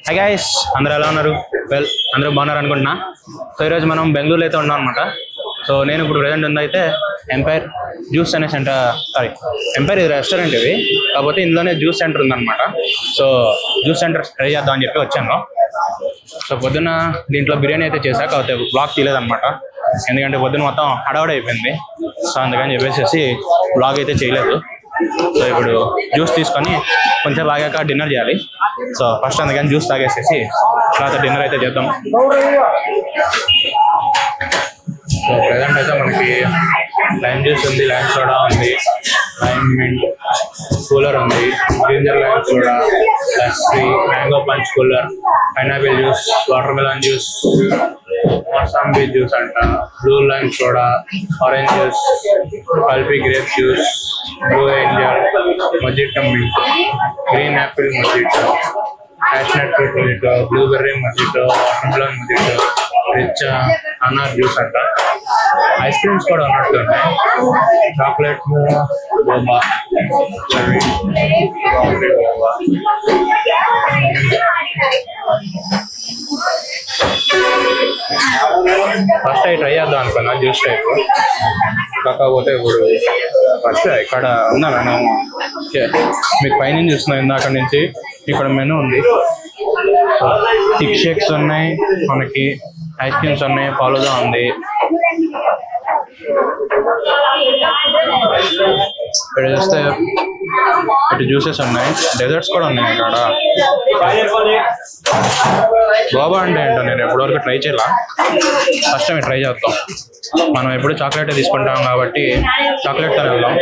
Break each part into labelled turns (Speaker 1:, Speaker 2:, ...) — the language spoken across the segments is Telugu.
Speaker 1: హాయ్ గైస్, అందరూ ఎలా ఉన్నారు? అందరూ బాగున్నారు అనుకుంటున్నా. సో ఈరోజు మనం బెంగళూరులో అయితే ఉన్నాం అనమాట. సో నేను ఇప్పుడు ప్రజెంట్ ఉందైతే ఎంపైర్ జ్యూస్ అనే ఎంపైర్ ఇది రెస్టారెంట్ ఇది, కాకపోతే ఇందులోనే జ్యూస్ సెంటర్ ఉందన్నమాట. సో జ్యూస్ సెంటర్ ట్రై చేద్దామని చెప్పి వచ్చాను. సో పొద్దున్న దీంట్లో బిర్యానీ అయితే చేశా, కాకపోతే బ్లాగ్ తీయలేదన్నమాట. ఎందుకంటే పొద్దున్న మొత్తం హడావుడి అయిపోయింది. సో అందుకని చెప్పేసి బ్లాగ్ అయితే చేయలేదు. సో ఇప్పుడు జ్యూస్ తీసుకొని కొంచెం బాగాక డిన్నర్ చేయాలి. సో ఫస్ట్ అందుకని జ్యూస్ తాగేసేసి తర్వాత డిన్నర్ అయితే చేద్దాం. సో ప్రజెంట్ అయితే మనకి లైమ్ జ్యూస్ ఉంది, లైమ్ సోడా ఉంది, లైమ్ మింట్ కూలర్ ఉంది, ginger lime soda, lassi, mango punch cooler, pineapple juice, watermelon juice, mosambi juice అంట, blue lime soda, orange juice, pulpy grape juice, blue angel, mojito mint, green apple mojito, cashnut fruit mojito, blueberry mojito, watermelon mojito, rich అన్నార్ juice అంట. ఐస్ క్రీమ్స్ కూడా ఉన్నట్టు ఉన్నాయి. Chocolate boba, cherry, boba. First అవి ట్రై చేద్దాం అనుకున్నా జ్యూస్ టైప్, కాకపోతే ఇప్పుడు ఫస్ట్ ఇక్కడ ఉన్నా నేను మీకు పైన చూస్తున్నా ఇందాక నుంచి. ఇక్కడ మెనూ ఉంది, థిక్ షేక్స్ ఉన్నాయి, మనకి ఐస్ క్రీమ్స్ ఉన్నాయి, ఫాలూదా ఉంది, ఇక్కడ చూస్తే ఇటు జ్యూసెస్ ఉన్నాయి, డెజర్ట్స్ కూడా ఉన్నాయి ఇక్కడ. గోవా అంటే ఏంటో నేను ఎప్పటివరకు ట్రై చేయాల, ఫస్ట్ టైం ట్రై చేద్దాం. మనం ఎప్పుడు చాక్లెట్ తీసుకుంటాం కాబట్టి చాక్లెట్తో వెళ్దాం.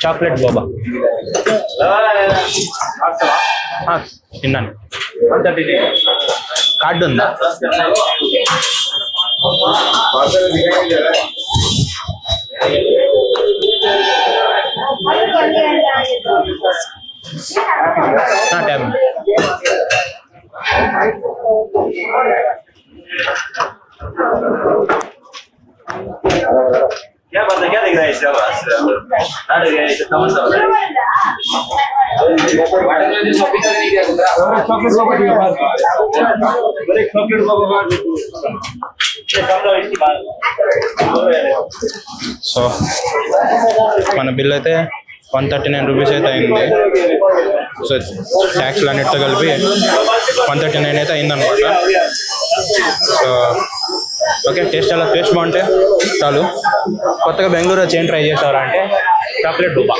Speaker 1: చాక్లెట్ బోబా తిన్నాను. కార్డు ఉందా? ట్యాబ్
Speaker 2: क्या बात है, क्या दिख रहा है इसका?
Speaker 1: సో మన బిల్ అయితే 139 రూపీస్ అయితే అయింది. సో ట్యాక్స్లు అన్నిటితో కలిపి 139 అయితే అయిందనమాట. సో ఓకే, టేస్ట్ బాగుంటే చాలు. కొత్తగా బెంగళూరు వచ్చి ఏం ట్రై చేశారా అంటే చాక్లెట్ డూబా.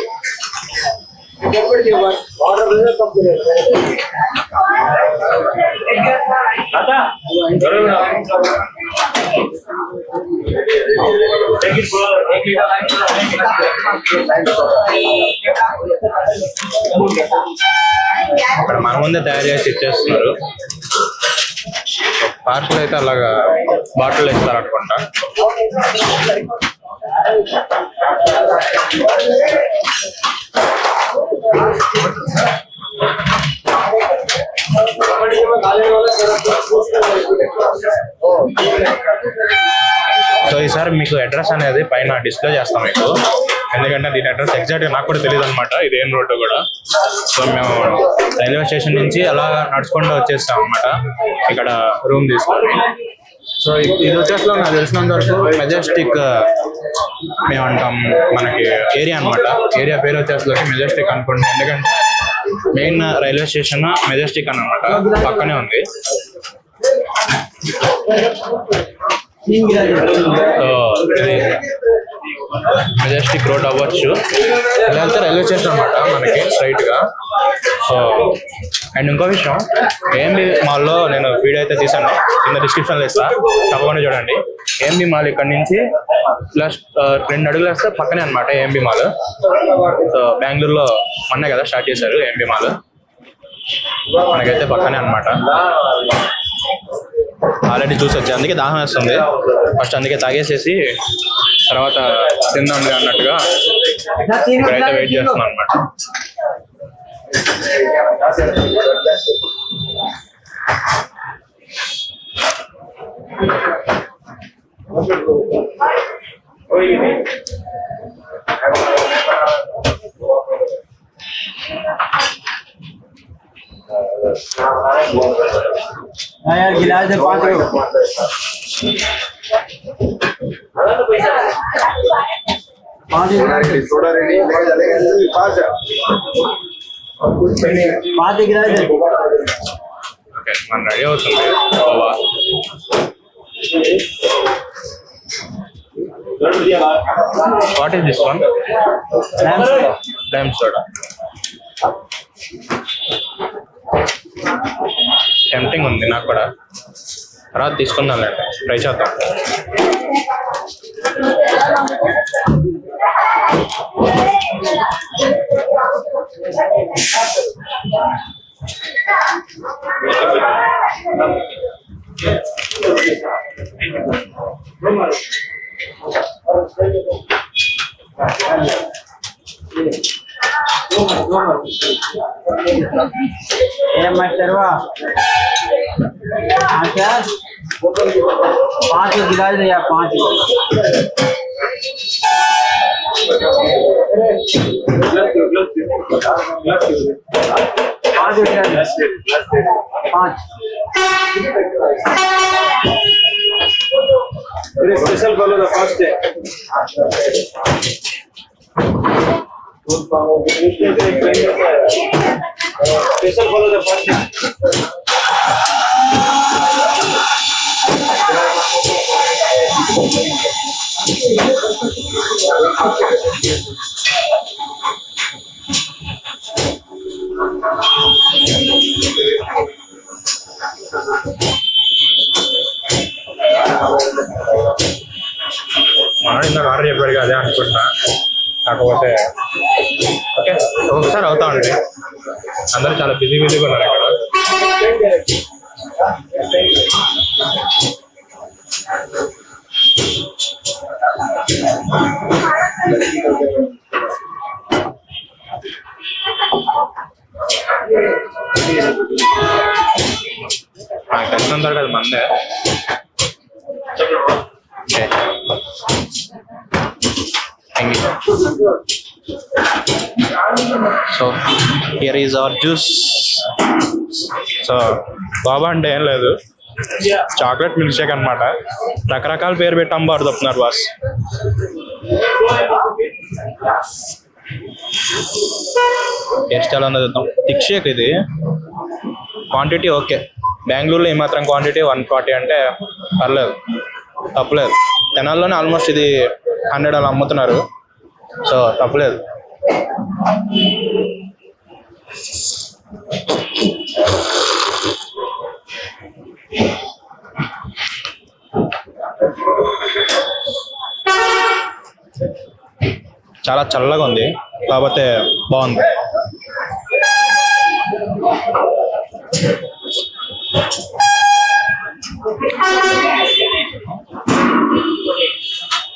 Speaker 1: అక్కడ మన ముందే తయారు చేసి ఇచ్చేస్తున్నారు. పార్సల్ అయితే అలాగా బాటిల్ ఇస్తారు అనుకుంటా. సో ఈసారి మీకు అడ్రస్ అనేది పైన డిస్ప్లే చేస్తాం మీకు, ఎందుకంటే దీని అడ్రస్ ఎగ్జాక్ట్గా నాకు కూడా తెలియదు అనమాట, ఇదేం రోడ్డు కూడా. సో మేము రైల్వే స్టేషన్ నుంచి అలా నడుచుకుంటూ వచ్చేస్తాం అనమాట ఇక్కడ రూమ్ తీసుకొని. సో ఇది వచ్చేస్లో నాకు తెలిసినంత వరకు మెజెస్టిక్ మేమంటాం మనకి ఏరియా అనమాట. ఏరియా పేరు వచ్చేసరికి మెజెస్టిక్ అనుకోండి, ఎందుకంటే మెయిన్ రైల్వే స్టేషన్ మెజెస్టిక్ అనమాట, పక్కనే ఉంది. సో ఇది మెజెస్టిక్ రోడ్ అవ్వచ్చు, లేకపోతే రైల్వే స్టేషన్ అనమాట మనకి స్ట్రైట్ గా. సో అండ్ ఇంకో విషయం, ఏఎంబి మాల్లో నేను వీడియో అయితే తీసాను, కింద డిస్క్రిప్షన్లో ఇస్తా, తప్పకుండా చూడండి. ఏఎంబి మాల్ ఇక్కడ నుంచి ప్లస్ 2 అడుగులు వేస్తే పక్కనే అనమాట ఏఎంబి మాల్. సో బెంగళూరులో మొన్నే కదా స్టార్ట్ చేశారు ఏఎంబి మాల్, మనకైతే పక్కనే అనమాట. ఆల్రెడీ చూసి వచ్చి అందుకే దాహం వేస్తుంది, ఫస్ట్ అందుకే తాగేసేసి తర్వాత తిందాంలే అన్నట్టుగా ఇక్కడైతే వెయిట్ చేస్తున్నాం అనమాట.
Speaker 3: यार गिलास दे 5 को पाँच गिलास दे
Speaker 1: ఓకే మనం రెడీ అవుతుంది Goa. What is this one? Lime soda. Tempting ఉంది నాకు కూడా, తర్వాత తీసుకుందాంలేండి, ట్రై చేద్దాం.
Speaker 3: ये मास्टरवा अच्छा 5 गिलास दे यार 5 5
Speaker 2: Special follow the first day. Special follow the first day.
Speaker 1: మనం ఇందాక ఆర్డర్ చెప్పాడు అదే అనుకుంటున్నా, కాకపోతే ఓకే ఒకసారి అవుతా ఉండి. అందరూ చాలా బిజీగా ఉన్నారు ఇక్కడ. నాకు తెలిసినంత వరకు అది మందే. Okay so here is our juice. So బాబా అంటే ఏం లేదు, చాక్లెట్ మిల్క్ షేక్ అనమాట. రకరకాల పేరు పెట్టి అమ్మబారు చెప్తున్నారు బాస్. టేస్ట్ ఎలా ఉందో చూద్దాం. థిక్ షేక్ ఇది. క్వాంటిటీ ఓకే, బెంగళూరులో ఈ మాత్రం క్వాంటిటీ 140 అంటే పర్లేదు, తప్పలేదు. తెనాల్లోనే ఆల్మోస్ట్ ఇది 100 అలా అమ్ముతున్నారు, సో తప్పలేదు. చాలా చల్లగా ఉంది, కాకపోతే బాగుంది.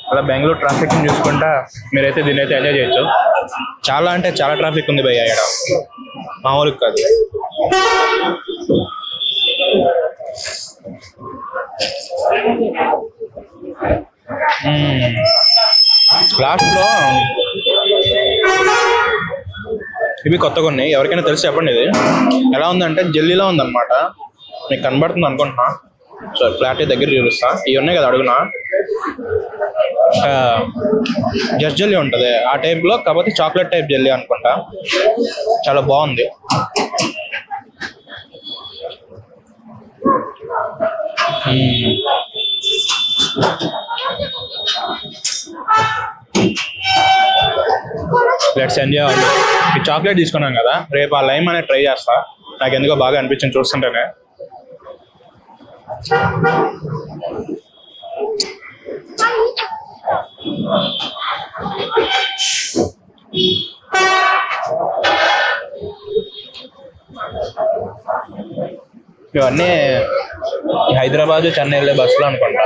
Speaker 1: అలా బెంగళూరు ట్రాఫిక్ చూసుకుంటా మీరైతే దీని అయితే ఎంజాయ్ చేయొచ్చు. చాలా అంటే చాలా ట్రాఫిక్ ఉంది భయ్య ఇక్కడ, మామూలుగా కాదు. లాస్ట్లో ఇవి కొత్తగా ఉన్నాయి, ఎవరికైనా తెలిసి చెప్పండి. ఇది ఎలా ఉందంటే జెల్లీలా ఉందన్నమాట, మీకు కనబడుతుంది అనుకుంటున్నా. సో ఫ్లాట్ దగ్గర చూపిస్తా. ఇవి ఉన్నాయి కదా అడుగునా, జస్ట్ జెల్లీ ఉంటుంది ఆ టైప్లో, కాకపోతే చాక్లెట్ టైప్ జెల్లీ అనుకుంటా. చాలా బాగుంది. Let's enjoy. ఈ చాక్లెట్ తీసుకున్నాం కదా, రేపు ఆ లైమ్ అనేది ట్రై చేస్తా. నాకు ఎందుకో బాగా అనిపించింది చూస్తుంటేనే. ఇవన్నీ హైదరాబాద్ చెన్నై వెళ్ళే బస్సులో అనుకుంటా.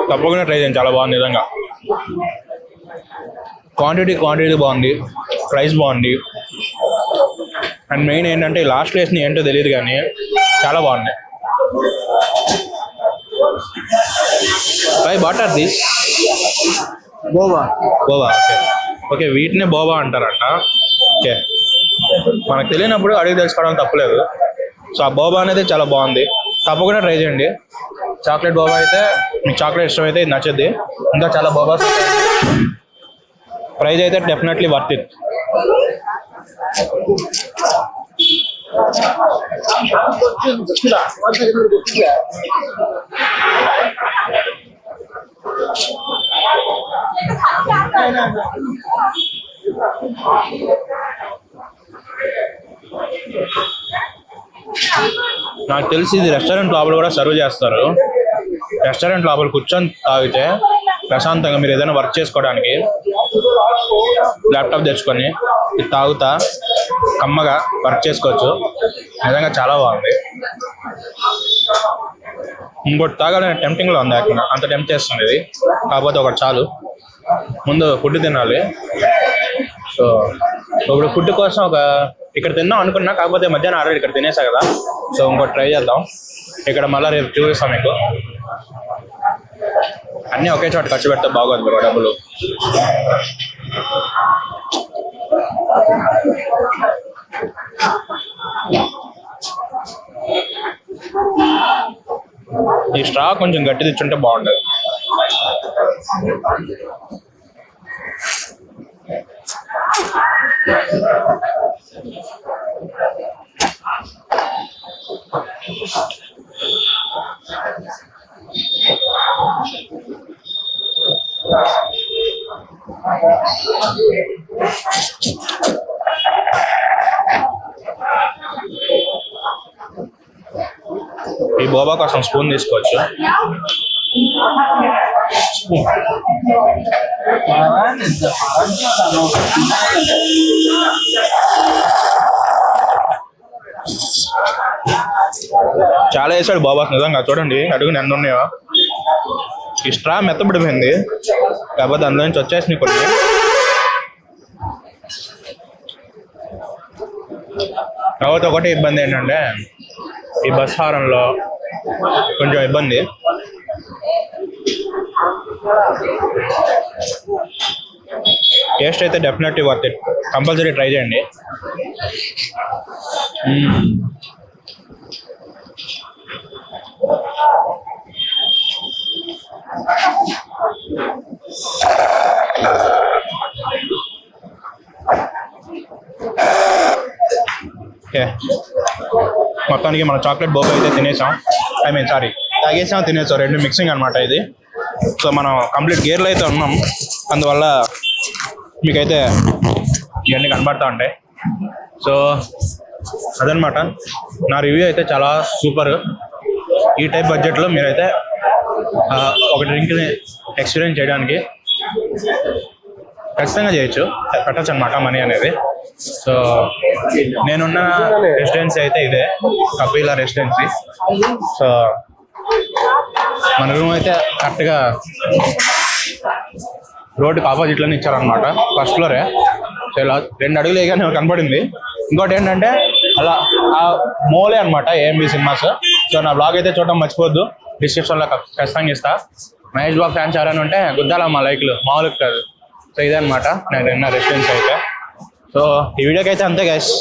Speaker 1: తప్పకుండా ట్రై చేయండి, చాలా బాగుంది నిజంగా. క్వాంటిటీ బాగుంది, ప్రైస్ బాగుంది, అండ్ మెయిన్ ఏంటంటే లాస్ట్ వేసిన ఏంటో తెలియదు కానీ చాలా బాగున్నాయి. Why, what are these?
Speaker 3: Boba
Speaker 1: boba. Okay okay, వీటినే బోబా అంటారంట. ఓకే, మనకు తెలియనప్పుడు అడిగి తెలుసుకోవడం తప్పలేదు. సో ఆ బోబా అనేది చాలా బాగుంది, తప్పకుండా ట్రై చేయండి. చాక్లెట్ బోబా అయితే మీకు చాక్లెట్ ఇష్టం అయితే ఇది నచ్చుద్ది. ఇంకా చాలా బోబాస్, ప్రైజ్ అయితే డెఫినెట్లీ వర్త్ ఇట్. నాకు తెలిసి ఇది రెస్టారెంట్ లోపల కూడా సర్వ్ చేస్తారు. రెస్టారెంట్ లోపల కూర్చొని తాగితే ప్రశాంతంగా మీరు ఏదైనా వర్క్ చేసుకోవడానికి ల్యాప్టాప్ తెచ్చుకొని ఇది తాగుతా కమ్మగా వర్క్ చేసుకోవచ్చు. నిజంగా చాలా బాగుంది. ఇంకోటి తాగాలని టెంప్టింగ్లో ఉంది, అంత టెంప్ట్ చేస్తుంది ఇది. కాకపోతే ఒకటి చాలు, ముందు ఫుడ్ తినాలి. సో ఇప్పుడు ఫుడ్ కోసం ఇక్కడ తిన్నాం అనుకున్నా, కాకపోతే మధ్యాహ్నం ఆల్రెడీ ఇక్కడ తినేసా కదా. సో ఇంకోటి ట్రై చేద్దాం. ఇక్కడ మళ్ళీ రేపు చూపిస్తాం మీకు. అన్నీ ఒకే చోట ఖర్చు పెడితే బాగోదు మీరు డబ్బులు. ఈ స్ట్రా కొంచెం గట్టి తెచ్చుంటే బాగుండదు. ఈ బోబా కోసం స్పూన్ తీసుకోవచ్చు. చాలా వేసాడు బాబాస్ నిజంగా. చూడండి అడుగుని ఎన్ని ఉన్నాయో. ఈ స్ట్రా మెత్తబడిపోయింది, కాకపోతే అందులో నుంచి వచ్చేసినాయి కొన్ని. కాకపోతే ఒకటి ఇబ్బంది ఏంటంటే ఈ బస్ హారంలో కొంచెం ఇబ్బంది. టేస్ట్ అయితే definitely worth it, compulsory try చేయండి. ఓకే, మొత్తానికి మన చాక్లెట్ బోబా అయితే తినేసాం. తాగేసాం, తినేసాం, రెండు మిక్సింగ్ అనమాట ఇది. సో మనం కంప్లీట్ గేర్లో అయితే ఉన్నాం, అందువల్ల మీకైతే ఇవన్నీ కనబడతా ఉంటాయి. సో అదనమాట నా రివ్యూ అయితే చాలా సూపర్. ఈ టైప్ బడ్జెట్లో మీరైతే ఒక డ్రింక్ని ఎక్స్పీరియన్స్ చేయడానికి ఖచ్చితంగా చేయొచ్చు, పెట్టచ్చు అనమాట మనీ అనేది. సో నేనున్న రెసిడెన్సీ అయితే ఇదే, కపిలా రెసిడెన్సీ. సో మన రూమ్ అయితే కరెక్ట్గా రోడ్డుకి ఆపోజిట్లోనే ఇచ్చారనమాట, ఫస్ట్ ఫ్లోరే. సో ఇలా 2 అడుగులు వేయగానే కనపడింది. ఇంకోటి ఏంటంటే అలా ఆ మోలే అనమాట ఏఎంబి సినిమాస్. సో నా బ్లాగ్ అయితే చూడడం మర్చిపోద్దు, డిస్క్రిప్షన్లో ఖచ్చితంగా ఇస్తా. మహేష్ బాబు ఫ్యాన్స్ ఎవరైనా ఉంటే గుద్దాల మా లైక్లు మామూలుగా కాదు. సో ఇదే అనమాట నేను విన్న రెసిడెన్స్ అయితే. సో ఈ వీడియోకి అయితే అంతే గైస్.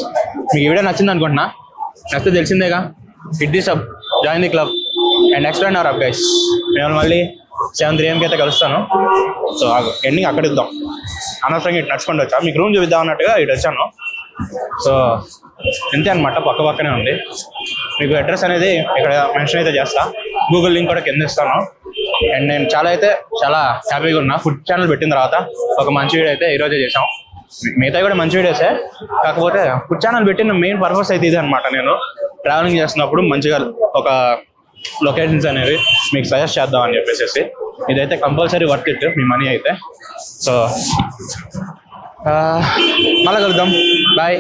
Speaker 1: మీకు ఈ వీడియో నచ్చింది అనుకుంటున్నా, నచ్చితే తెలిసిందేగా, hit the sub, join the club and explain our up guys. మేము మళ్ళీ 7 AM అయితే కలుస్తాను. సో ఎండింగ్ అక్కడ ఇద్దాం. అనవసరంగా ఇటు నడుచుకుంటూ వచ్చా, మీకు రూమ్ చూపిద్దాం అన్నట్టుగా ఇటు వచ్చాను. సో ఇంతే అనమాట, పక్కనే ఉంది. మీకు అడ్రస్ అనేది ఇక్కడ మెన్షన్ అయితే చేస్తా, గూగుల్ లింక్ కూడా కింద ఇస్తాను. అండ్ నేను చాలా హ్యాపీగా ఉన్నా. ఫుడ్ ఛానల్ పెట్టిన తర్వాత ఒక మంచి వీడియో అయితే ఈరోజే చేసాం. మిగతా కూడా మంచి వీడియోసే, కాకపోతే ఫుడ్ ఛానల్ పెట్టిన మెయిన్ పర్పస్ అయితే ఇదే అనమాట. నేను ట్రావెలింగ్ చేస్తున్నప్పుడు మంచిగా ఒక లొకేషన్స్ అనేవి మీకు సజెస్ట్ చేద్దాం అని చెప్పేసి. ఇదైతే compulsory worth it me money అయితే. సో మళ్ళీ కలుద్దాం, బాయ్.